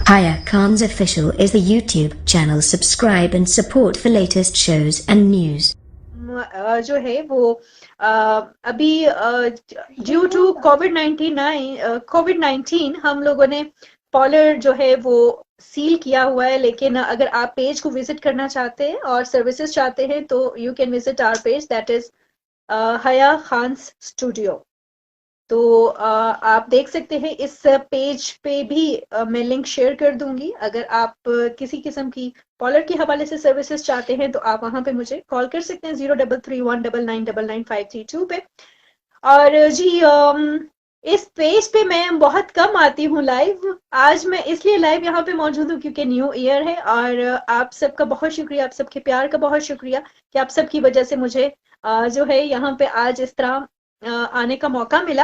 Haya Khan's Official is the YouTube channel. Subscribe and support the latest shows and news. जो है वो अभी due to कोविड-19 हम लोगों ने पॉलर जो है वो सील किया हुआ है, लेकिन अगर आप पेज को विजिट करना चाहते हैं और सर्विसेज चाहते हैं तो you can visit our page, that is Haya Khan's studio. तो आप देख सकते हैं इस पेज पे भी मैं लिंक शेयर कर दूंगी। अगर आप किसी किस्म की कॉलर के हवाले से सर्विसेज चाहते हैं तो आप वहां पे मुझे कॉल कर सकते हैं 033199999532 पे। और जी इस पेज पे मैं बहुत कम आती हूँ लाइव। आज मैं इसलिए लाइव यहाँ पे मौजूद हूँ क्योंकि न्यू ईयर है और आप सबका बहुत शुक्रिया, आप सबके प्यार का बहुत शुक्रिया कि आप सबकी वजह से मुझे जो है यहाँ पे आज इस तरह आने का मौका मिला।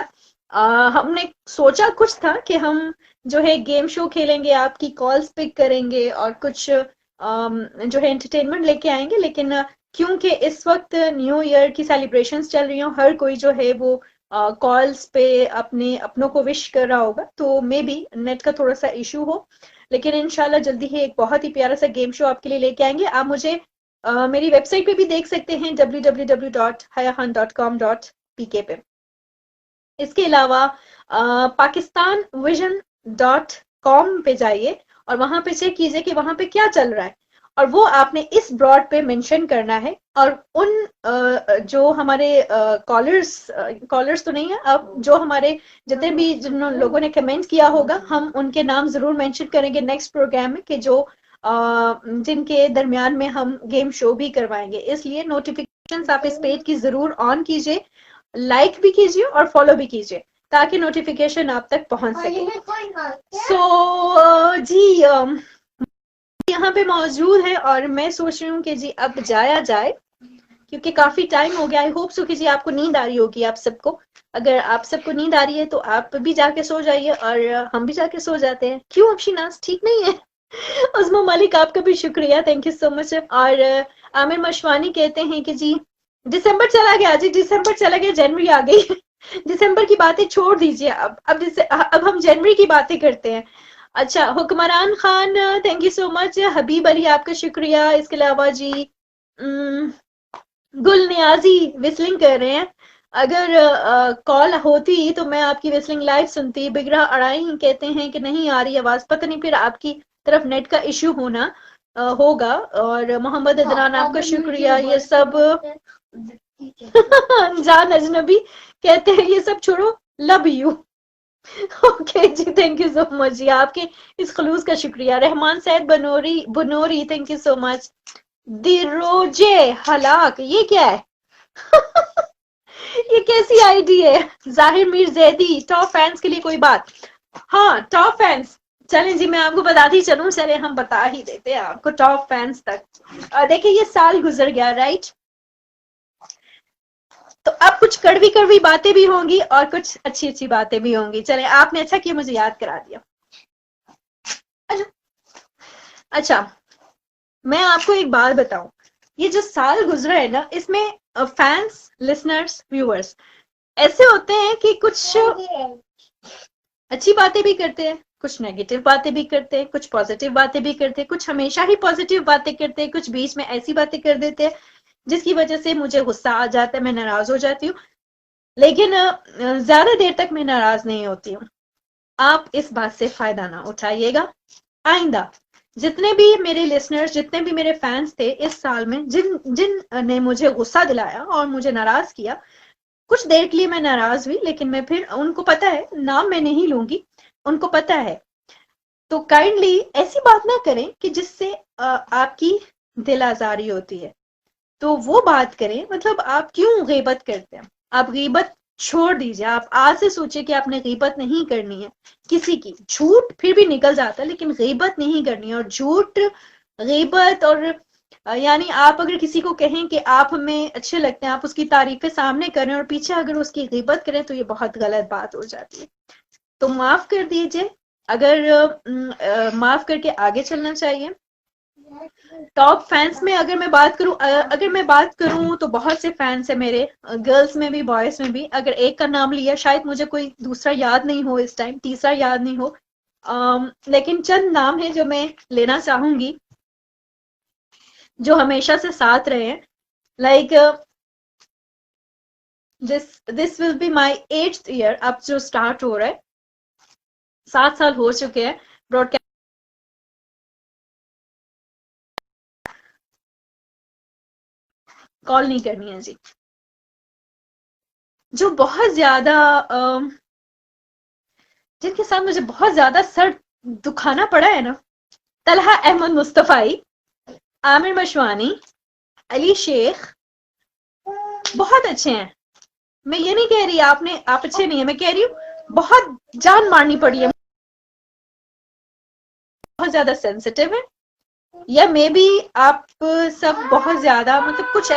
हमने सोचा कुछ था कि हम जो है गेम शो खेलेंगे, आपकी कॉल्स पिक करेंगे और कुछ जो है एंटरटेनमेंट लेके आएंगे, लेकिन क्योंकि इस वक्त न्यू ईयर की सेलिब्रेशंस चल रही हो, हर कोई जो है वो कॉल्स पे अपने अपनों को विश कर रहा होगा, तो मे बी नेट का थोड़ा सा इशू हो, लेकिन इंशाल्लाह जल्दी ही एक बहुत ही प्यारा सा गेम शो आपके लिए लेके आएंगे। आप मुझे मेरी वेबसाइट पे भी देख सकते हैं www.hayakhan.com.pk पे। इसके अलावा pakistanvision.com पे जाइए और वहां पे चेक कीजिए कि वहां पे क्या चल रहा है, और वो आपने इस ब्रॉड पे मेंशन करना है। और उन जो हमारे कॉलर्स तो नहीं है, अब जो हमारे जितने भी जिन लोगों ने कमेंट किया होगा, हम उनके नाम जरूर मेंशन करेंगे नेक्स्ट प्रोग्राम में, कि जो जिनके दरमियान में हम गेम शो भी करवाएंगे। इसलिए नोटिफिकेशंस आप इस पेज की जरूर ऑन कीजिए, लाइक भी कीजिए और फॉलो भी कीजिए ताकि नोटिफिकेशन आप तक पहुंच सके। सो जी यहाँ पे मौजूद है और मैं सोच रही हूँ कि जी अब जाया जाए क्योंकि काफी टाइम हो गया। आई होप सो कि जी आपको नींद आ रही होगी आप सबको। अगर आप सबको नींद आ रही है तो आप भी जाके सो जाइए और हम भी जाके सो जाते हैं। क्यों अफशीनाज ठीक नहीं है? उस्मा मलिक आपका भी शुक्रिया, थैंक यू सो मच। और आमिर मशवानी कहते हैं कि जी दिसंबर चला गया, जी दिसंबर चला गया, जनवरी आ गई। दिसंबर की बातें छोड़ दीजिए, अब हम जनवरी की बातें करते हैं। अच्छा, Hukmran Khan thank you so much. Habib Ali आपका शुक्रिया। इसके अलावा जी गुल नियाजी विस्लिंग कर रहे हैं। अगर कॉल होती तो मैं आपकी विस्लिंग लाइव सुनती। बिगरा अड़ाई कहते हैं कि नहीं आ रही आवाज, पता नहीं फिर आपकी तरफ नेट का इश्यू होना होगा। और मोहम्मद अदनान आपका शुक्रिया। ये सब जान अजनबी कहते हैं ये सब छोड़ो, लव यू। ओके जी, थैंक यू सो मच जी, आपके इस खलूस का शुक्रिया। Rahman Saeed Banori thank you so much. दिरोजे हलाक, ये क्या है? ये कैसी आईडी है? जाहिर मीर जैदी, टॉप फैंस के लिए कोई बात? हाँ, टॉप फैंस, चलें जी मैं आपको बताती चलूं, चले हम बता ही देते हैं आपको टॉप फैंस तक। देखिए ये साल गुजर गया, राइट? तो अब कुछ कड़वी कड़वी बातें भी होंगी और कुछ अच्छी अच्छी बातें भी होंगी। चले, आपने अच्छा किया मुझे याद करा दिया। अच्छा, मैं आपको एक बात बताऊं, ये जो साल गुजरा है ना, इसमें फैंस, लिसनर्स, व्यूअर्स ऐसे होते हैं कि कुछ अच्छी बातें भी करते हैं, कुछ नेगेटिव बातें भी करते हैं, कुछ पॉजिटिव बातें भी करते हैं, कुछ हमेशा ही पॉजिटिव बातें करते हैं, कुछ बीच में ऐसी बातें कर देते हैं जिसकी वजह से मुझे गुस्सा आ जाता है, मैं नाराज हो जाती हूँ। लेकिन ज्यादा देर तक मैं नाराज नहीं होती हूँ। आप इस बात से फायदा ना उठाइएगा। आइंदा जितने भी मेरे लिसनर्स, जितने भी मेरे फैंस थे इस साल में, जिन जिन ने मुझे गुस्सा दिलाया और मुझे नाराज किया, कुछ देर के लिए मैं नाराज हुई, लेकिन मैं फिर, उनको पता है, नाम मैं नहीं लूंगी, उनको पता है, तो काइंडली ऐसी बात ना करें कि जिससे आपकी दिल आजारी होती है, तो वो बात करें। मतलब आप क्यों गीबत करते हैं? आप गीबत छोड़ दीजिए। आप आज से सोचिए कि आपने गीबत नहीं करनी है किसी की। झूठ फिर भी निकल जाता है, लेकिन गीबत नहीं करनी है। और झूठ, गीबत और यानी आप अगर किसी को कहें कि आप हमें अच्छे लगते हैं, आप उसकी तारीफें सामने करें और पीछे अगर उसकी गीबत करें, तो ये बहुत गलत बात हो जाती है। तो माफ कर दीजिए। अगर माफ करके आगे चलना चाहिए। टॉप फैंस में अगर मैं बात करूं तो बहुत से फैंस है मेरे, गर्ल्स में भी बॉयज में भी। अगर एक का नाम लिया, शायद मुझे कोई दूसरा याद नहीं हो इस टाइम, तीसरा याद नहीं हो, लेकिन चंद नाम है जो मैं लेना चाहूंगी, जो हमेशा से साथ रहे हैं। Like this will be my 8th year, अब जो स्टार्ट हो रहा है, 7 साल हो चुके हैं ब्रॉडकास्ट। कॉल नहीं करनी है जी। जो बहुत ज्यादा जिनके साथ मुझे बहुत ज्यादा सर दुखाना पड़ा है ना, तलहा अहमद मुस्तफाई, आमिर मशवानी, अली शेख, बहुत अच्छे हैं। मैं ये नहीं कह रही आप अच्छे नहीं है, मैं कह रही हूँ बहुत जान मारनी पड़ी है, बहुत ज्यादा सेंसिटिव है, या मे बी आप सब बहुत ज्यादा मतलब कुछ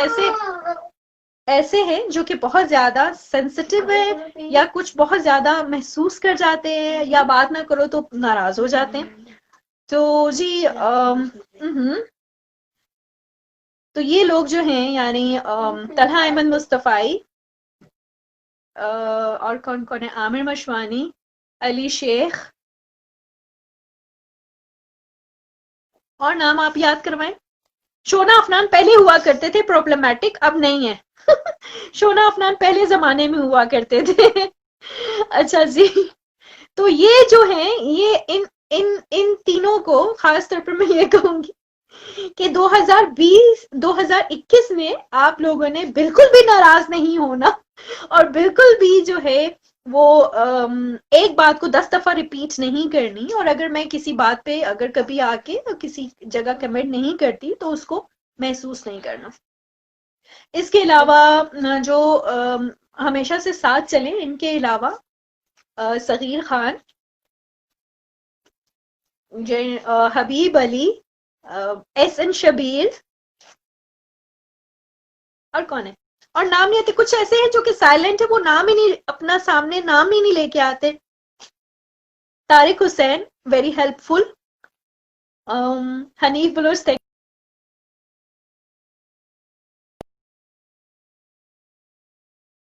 ऐसे हैं जो कि बहुत ज्यादा सेंसिटिव है, या कुछ बहुत ज्यादा महसूस कर जाते हैं, या बात ना करो तो नाराज हो जाते हैं। तो जी तो ये लोग जो हैं, यानी तलहा अहमद मुस्तफाई, और कौन कौन है, आमिर मशवानी, अली शेख, और नाम आप याद करवाएं। शोना अफनान पहले हुआ करते थे प्रॉब्लमैटिक, अब नहीं है। शोना अफनान पहले जमाने में हुआ करते थे। अच्छा जी। तो ये जो है, ये इन इन तीनों को खास तौर पर मैं ये कहूंगी कि 2020 2021 में आप लोगों ने बिल्कुल भी नाराज नहीं होना, और बिल्कुल भी जो है वो एक बात को 10 दफा रिपीट नहीं करनी, और अगर मैं किसी बात पे अगर कभी आके किसी जगह कमेंट नहीं करती तो उसको महसूस नहीं करना। इसके अलावा जो हमेशा से साथ चले, इनके अलावा सगीर खान, हबीब अली, एस एन शबीर, और कौन है, और नाम नहीं आते, कुछ ऐसे हैं जो कि साइलेंट है, वो नाम ही नहीं, अपना सामने नाम ही नहीं लेके आते। Tariq Hussain, very helpful. हनीफ बलोच,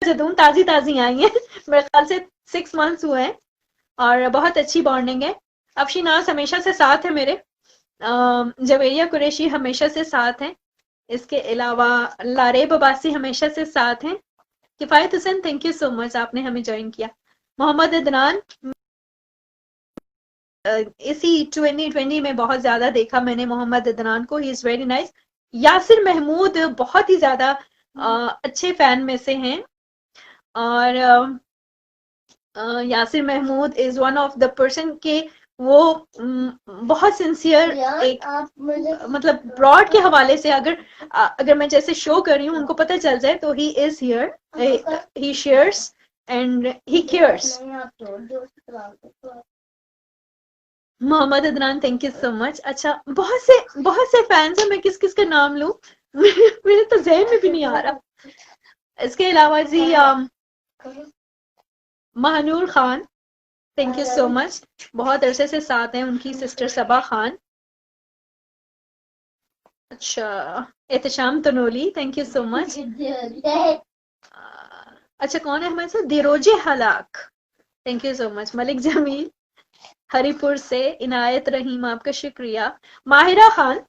जदून ताजी ताजी आई है। मेरे ख्याल से 6 मंथ्स हुए हैं, और बहुत अच्छी बॉन्डिंग है। अफशीनाज हमेशा से साथ है मेरे, जवेरिया कुरैशी हमेशा से साथ हैं। इसके अलावा लारेब अब्बासी हमेशा से साथ हैं। किफायत Hussain, thank you so much, आपने हमें ज्वाइन किया। मोहम्मद अदनान, इसी 2020 में बहुत ज्यादा देखा मैंने मोहम्मद अदनान को, he is very nice. Yasir Mahmood बहुत ही ज्यादा अच्छे फैन में से हैं, और Yasir Mahmood is one of the person के, वो बहुत सिंसियर, एक मतलब ब्रॉड के हवाले से, अगर मैं जैसे शो कर रही हूँ उनको पता चल जाए, तो he is here, he shares and he cares. Mohammad Adnan, thank you so much. अच्छा, बहुत से फैंस हैं, मैं किस किस का नाम लूं। मेरे तो जहन में भी नहीं आ रहा। इसके अलावा जी Mahnoor Khan, thank you so much, बहुत अरसे से साथ हैं उनकी सिस्टर सबा खान। अच्छा, Ehtesham Tanoli, thank you so much. अच्छा, कौन है हमारे साथ, दिरोजे हलाक, thank you so much. Malik Jameel Haripur से, इनायत रहीम, आपका शुक्रिया। माहिरा खान,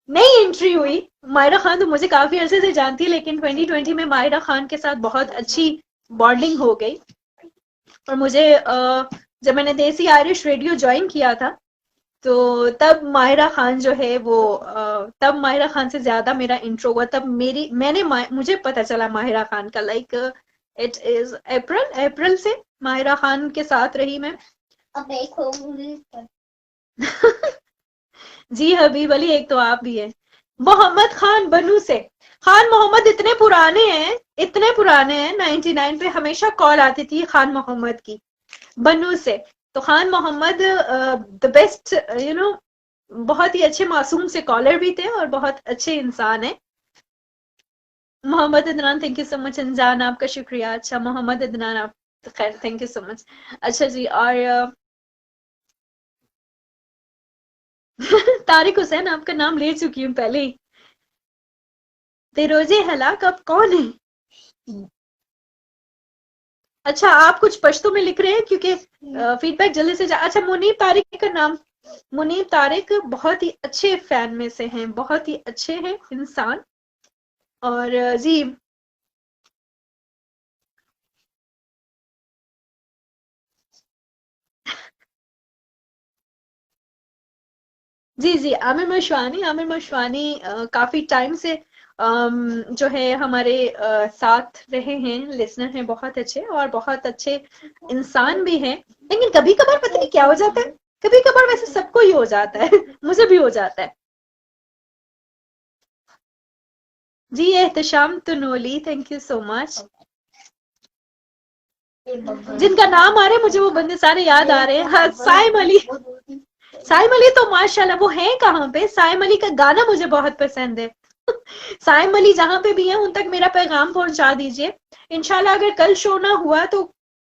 नई एंट्री हुई। माहिरा खान तो मुझे काफी अरसे से जानती है, लेकिन 2020 में माहिरा खान के साथ बहुत अच्छी बॉन्डिंग हो गई, और मुझे जब मैंने देसी आयरिश रेडियो ज्वाइन किया था, तो तब माहिरा खान जो है वो तब माहिरा खान से ज्यादा मेरा इंट्रो हुआ, तब मुझे पता चला माहिरा खान का, लाइक इट इज अप्रैल से माहिरा खान के साथ रही मैं। अब एक होंगी। जी हबीब अली, एक तो आप भी है। मोहम्मद खान बनू से, खान मोहम्मद इतने पुराने हैं, 99 पे हमेशा कॉल आती थी खान मोहम्मद की, बनू से। तो Khan Mohammad the best, you know, बहुत ही अच्छे मासूम से कॉलर भी थे, और बहुत अच्छे इंसान है। Mohammad Adnan, thank you so much. अनजान, आपका शुक्रिया। अच्छा मोहम्मद अदनान, आप खैर, थैंक यू सो मच। अच्छा जी, और तारिक हुसैन, आपका नाम ले चुकी हूँ पहले ही। दिरोजे हलाक अब कौन है? अच्छा, आप कुछ पश्तो में लिख रहे हैं क्योंकि फीडबैक जल्दी से अच्छा, मुनीब तारिक का नाम, मुनीब तारिक बहुत ही अच्छे फैन में से हैं, बहुत ही अच्छे हैं इंसान। और जी जी जी, आमिर मशवानी काफी टाइम से जो है हमारे साथ रहे हैं, लिसनर हैं बहुत अच्छे और बहुत अच्छे इंसान भी हैं। लेकिन कभी कभार पता नहीं क्या हो जाता है, कभी कभार वैसे सबको ही हो जाता है मुझे भी हो जाता है। जी Ehtesham Tanoli, thank you so much. जिनका नाम आ रहे हैं मुझे वो बंदे सारे याद आ रहे हैं। हाँ, साइम अली, साइम अली तो माशाल्लाह वो हैं कहाँ पे, साइम अली का गाना मुझे बहुत पसंद है। साइम अली जहां पे भी हैं उन तक मेरा पैगाम पहुंचा दीजिए। इंशाल्लाह अगर कल शो ना हुआ तो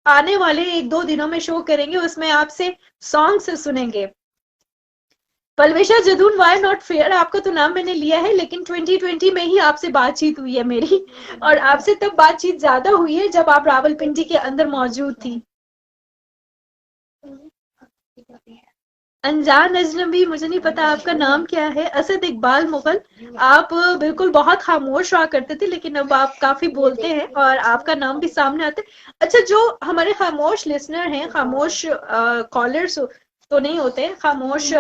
आने वाले एक दो दिनों में शो करेंगे, उसमें आपसे सॉन्ग से सुनेंगे। पलवेशा जदून, वाई नॉट फेयर, आपका तो नाम मैंने लिया है लेकिन 2020 में ही आपसे बातचीत हुई है मेरी, और आपसे तब बातचीत ज्यादा हुई है जब आप रावलपिंडी के अंदर मौजूद थी। अनजान अजनबी, मुझे नहीं पता आपका नाम क्या है। असद इकबाल मुगल, आप बिल्कुल बहुत खामोश हुआ करते थे लेकिन अब आप काफी बोलते हैं और आपका नाम भी सामने आता है। अच्छा, जो हमारे खामोश लिसनर हैं, खामोश कॉलर्स तो नहीं होते, खामोश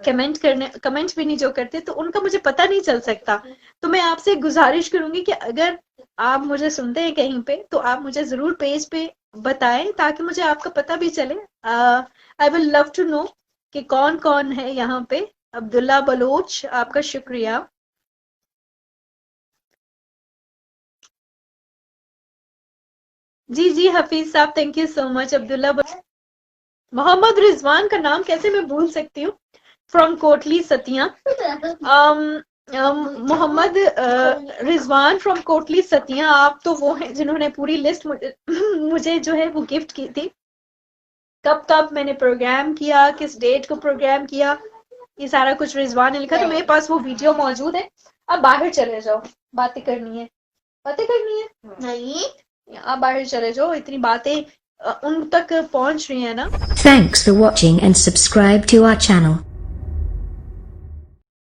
कमेंट भी नहीं जो करते, तो उनका मुझे पता नहीं चल सकता। तो मैं आपसे गुजारिश करूंगी कि अगर आप मुझे सुनते हैं कहीं पे तो आप मुझे जरूर पेज पे बताएं ताकि मुझे आपका पता भी चले। I will love to know कि कौन कौन है यहाँ पे। अब्दुल्ला बलोच, आपका शुक्रिया। जी जी हफीज साहब, thank you so much. Abdullah Mohammad Rizwan का नाम कैसे मैं भूल सकती हूँ, फ्रॉम कोटली सतिया। मोहम्मद रिजवान फ्रॉम कोटली सतिया, आप तो वो हैं जिन्होंने पूरी लिस्ट मुझे जो है वो गिफ्ट की थी। कब कब मैंने प्रोग्राम किया, किस डेट को प्रोग्राम किया, ये सारा कुछ रिजवान ने लिखा, तो मेरे पास वो वीडियो मौजूद है। अब बाहर चले जाओ, बातें करनी है, बातें करनी है नहीं, आप बाहर चले जाओ, इतनी बातें उन तक पहुंच रही है ना। Thanks for watching and subscribe to our channel.